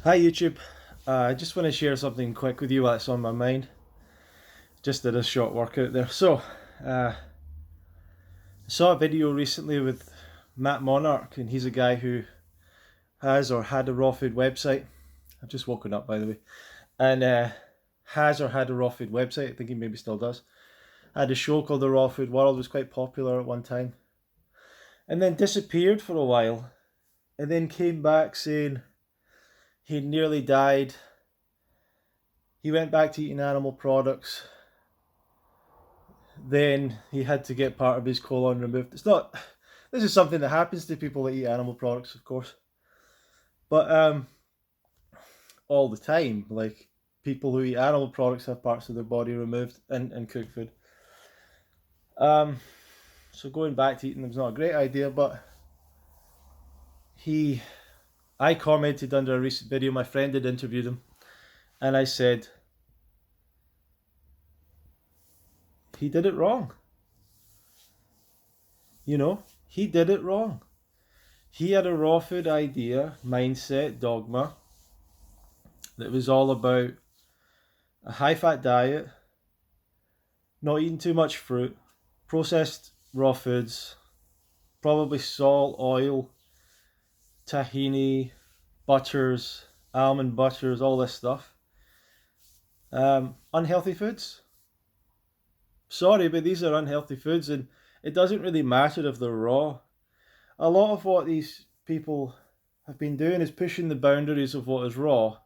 Hi YouTube. I just want to share something quick with you that's on my mind. Just did a short workout there. I saw a video recently with Matt Monarch, and he's a guy who has or had a raw food website. I've just woken up, by the way, and has or had a raw food website. I think he maybe still does. Had a show called The Raw Food World. Was quite popular at one time, and then disappeared for a while, and then came back saying he nearly died. He went back to eating animal products. Then he had to get part of his colon removed. It's not. This is something that happens to people that eat animal products, of course, but all the time. Like people who eat animal products have parts of their body removed and cook food. Um, so going back to eating them is not a great idea. But he, I commented under a recent video. My friend had interviewed him, and I said he did it wrong. He did it wrong. He had a raw food idea, mindset, dogma that was all about a high fat diet, not eating too much fruit, processed raw foods, probably salt, oil, tahini, butters, almond butters, all this stuff. Unhealthy foods. Sorry, but these are unhealthy foods, and it doesn't really matter if they're raw. A lot of what these people have been doing is pushing the boundaries of what is raw,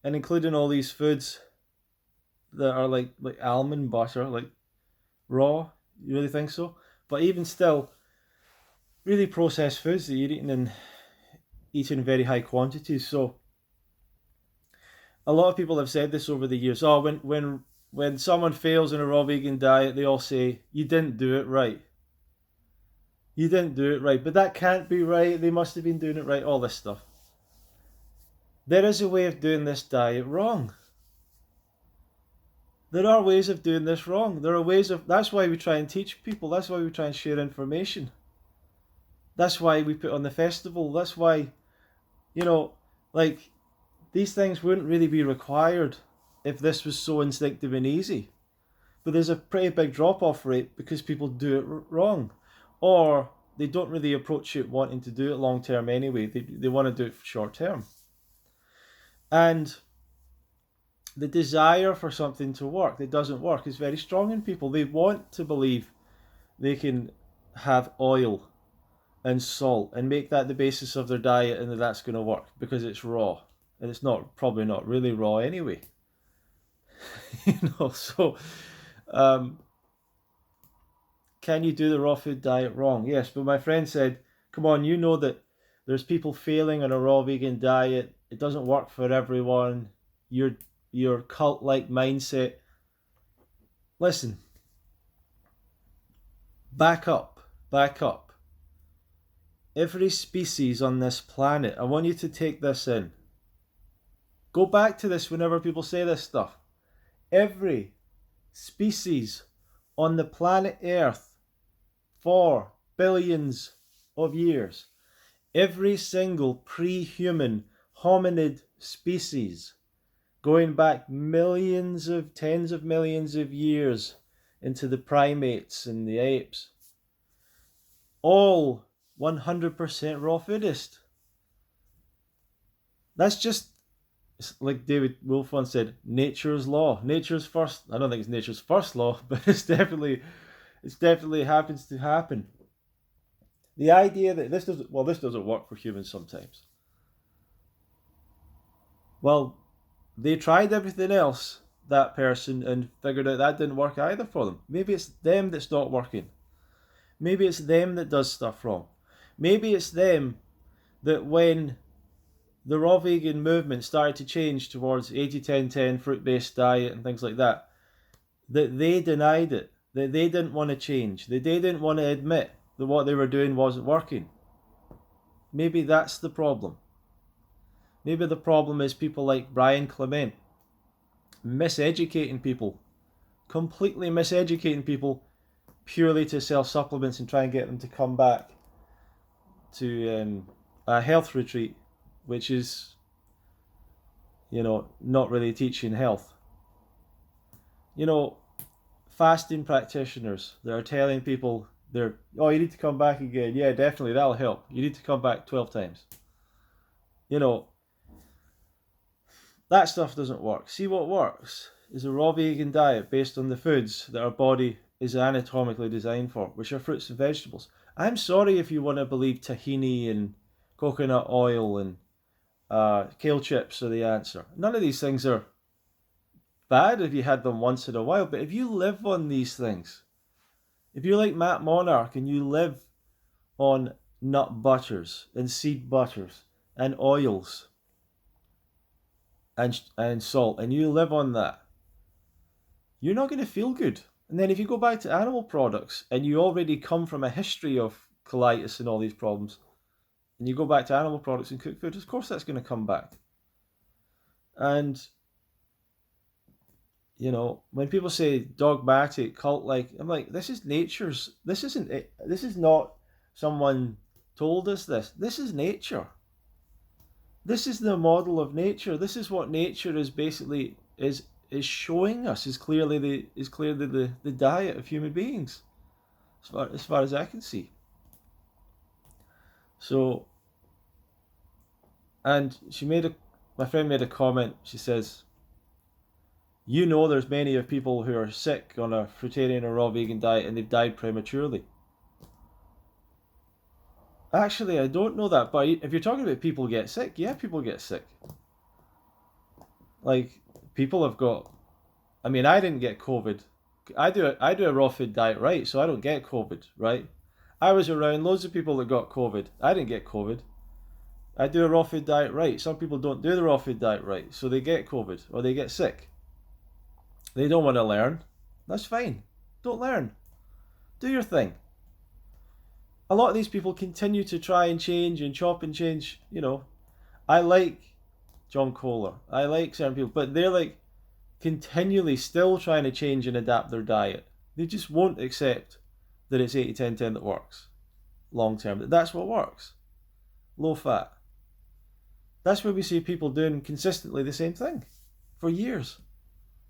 and including all these foods that are like almond butter, like raw. You really think so? But even still, really processed foods that you're eating in very high quantities. So a lot of people have said this over the years. Oh, when someone fails in a raw vegan diet, they all say you didn't do it right. You didn't do it right, but that can't be right. They must have been doing it right. All this stuff. There is a way of doing this diet wrong. There are ways of doing this wrong. There are ways of. That's why we try and teach people. That's why we try and share information. That's why we put on the festival. That's why, you know, like these things wouldn't really be required if this was so instinctive and easy. But there's a pretty big drop off rate because people do it wrong. Or they don't really approach it wanting to do it long term anyway. They want to do it short term. And the desire for something to work that doesn't work is very strong in people. They want to believe they can have oil and salt and make that the basis of their diet and that's going to work because it's raw. And it's not probably not really raw anyway. So um, can you do the raw food diet wrong? Yes, but my friend said, come on, you know that there's people failing on a raw vegan diet. It doesn't work for everyone. Your cult like mindset. Listen, back up. Every species on this planet, I want you to take this in. Go back to this whenever people say this stuff. Every species on the planet Earth for billions of years, every single pre-human hominid species going back millions of tens of millions of years into the primates and the apes, all 100% raw foodist. That's just, it's like David Wolf once said, nature's law. Nature's first. I don't think it's nature's first law, but it's definitely happens to happen. The idea that this doesn't work for humans sometimes. Well, they tried everything else, that person, and figured out that didn't work either for them. Maybe it's them that's not working. Maybe it's them that does stuff wrong. Maybe it's them that when the raw vegan movement started to change towards 80-10-10 fruit-based diet and things like that they denied it, that they didn't want to change, that they didn't want to admit that what they were doing wasn't working. Maybe that's the problem. Maybe the problem is people like Brian Clement miseducating people, completely miseducating people purely to sell supplements and try and get them to come back to a health retreat, which is not really teaching health. You know, fasting practitioners that are telling people oh, you need to come back again. Yeah, definitely, that'll help. You need to come back 12 times. You know, that stuff doesn't work. See, what works is a raw vegan diet based on the foods that our body is anatomically designed for, which are fruits and vegetables. I'm sorry if you want to believe tahini and coconut oil and kale chips are the answer. None of these things are bad if you had them once in a while, but if you live on these things, if you're like Matt Monarch and you live on nut butters and seed butters and oils and salt, and you live on that, you're not going to feel good. And then if you go back to animal products and you already come from a history of colitis and all these problems, and you go back to animal products and cooked food, of course that's going to come back. And when people say dogmatic, cult-like, I'm like, this is nature's. This isn't it. This is not someone told us this. This is nature. This is the model of nature. This is what nature is basically is showing us. Is clearly the diet of human beings, as far as I can see. So, and my friend made a comment. She says, there's many of people who are sick on a fruitarian or raw vegan diet and they've died prematurely. Actually, I don't know that, but if you're talking about people get sick, yeah, people get sick. Like, people have got. I mean, I didn't get COVID. I do a raw food diet, right? So I don't get COVID, right? I was around loads of people that got COVID. I didn't get COVID. I do a raw food diet, right? Some people don't do the raw food diet, right? So they get COVID or they get sick. They don't want to learn. That's fine. Don't learn. Do your thing. A lot of these people continue to try and change and chop and change. I like John Kohler. I like certain people, but they're like continually still trying to change and adapt their diet. They just won't accept that it's 80-10-10 that works long term. That's what works. Low fat. That's where we see people doing consistently the same thing for years,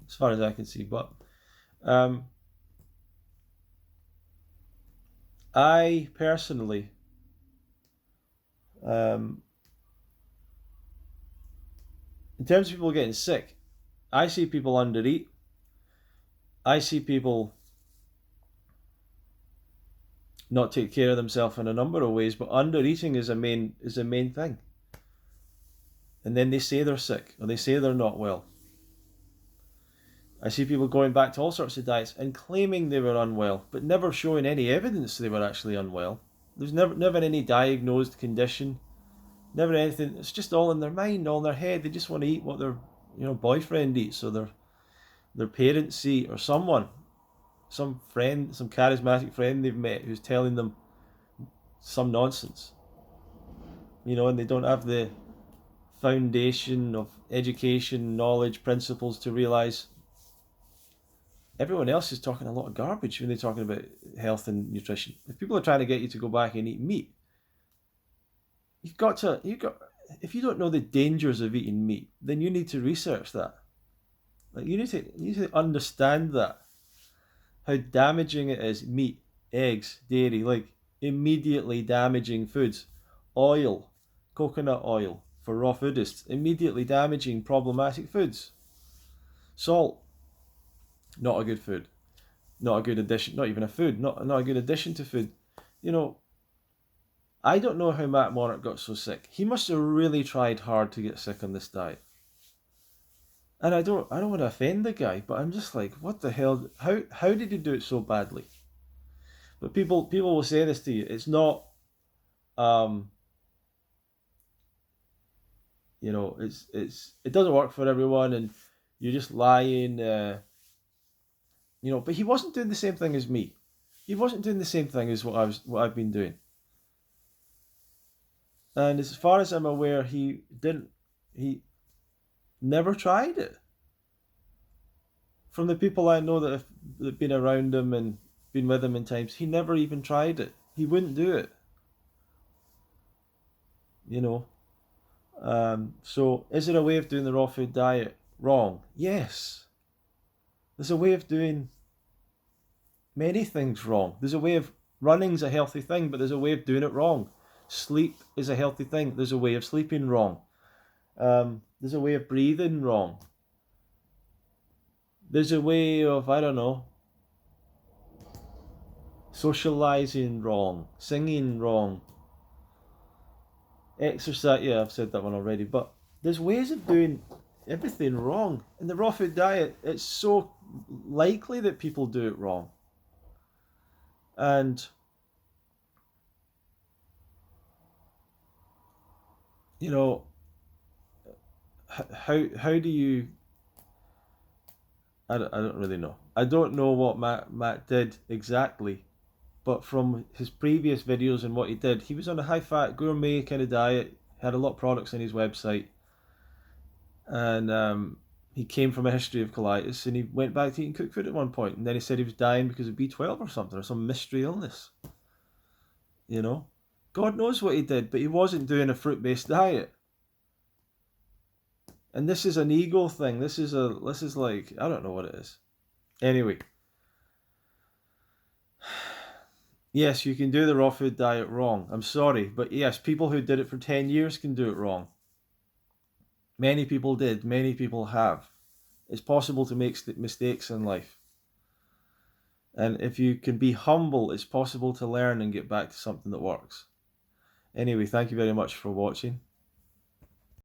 as far as I can see. But I personally in terms of people getting sick, I see people undereat. I see people not take care of themselves in a number of ways, but undereating is a main thing. And then they say they're sick or they say they're not well. I see people going back to all sorts of diets and claiming they were unwell, but never showing any evidence they were actually unwell. There's never any diagnosed condition, never anything. It's just all in their mind, all in their head. They just want to eat what their boyfriend eats or their parents eat, or some friend, some charismatic friend they've met who's telling them some nonsense. And they don't have the foundation of education, knowledge, principles to realise everyone else is talking a lot of garbage when they're talking about health and nutrition. If people are trying to get you to go back and eat meat, if you don't know the dangers of eating meat, then you need to research that. Like you need to understand that. How damaging it is. Meat, eggs, dairy, like immediately damaging foods. Oil, coconut oil for raw foodists, immediately damaging problematic foods. Salt, not a good food, not a good addition, not even a food, not a good addition to food. I don't know how Matt Monarch got so sick. He must have really tried hard to get sick on this diet. And I don't want to offend the guy, but I'm just like, what the hell? How did he do it so badly? But people will say this to you. It's not, it doesn't work for everyone, and you're just lying. But he wasn't doing the same thing as me. He wasn't doing the same thing as what I've been doing. And as far as I'm aware, he never tried it. From the people I know that have been around him and been with him in times, he never even tried it. He wouldn't do it. So is there a way of doing the raw food diet wrong? Yes. There's a way of doing many things wrong. There's a way of running's a healthy thing, but there's a way of doing it wrong. Sleep is a healthy thing. There's a way of sleeping wrong. There's a way of breathing wrong. There's a way of, I don't know, socializing wrong, singing wrong, exercise. Yeah, I've said that one already. But there's ways of doing everything wrong. In the raw food diet, it's so likely that people do it wrong. And, you know, how do you, I don't really know. I don't know what Matt did exactly, but from his previous videos and what he did, he was on a high fat gourmet kind of diet, had a lot of products on his website, and he came from a history of colitis, and he went back to eating cooked food at one point, and then he said he was dying because of B12 or something, or some mystery illness. You know, God knows what he did, but he wasn't doing a fruit-based diet. And this is an ego thing. This is like, I don't know what it is. Anyway, yes, you can do the raw food diet wrong. I'm sorry, but yes, people who did it for 10 years can do it wrong. Many people did, many people have. It's possible to make mistakes in life. And if you can be humble, it's possible to learn and get back to something that works. Anyway, thank you very much for watching.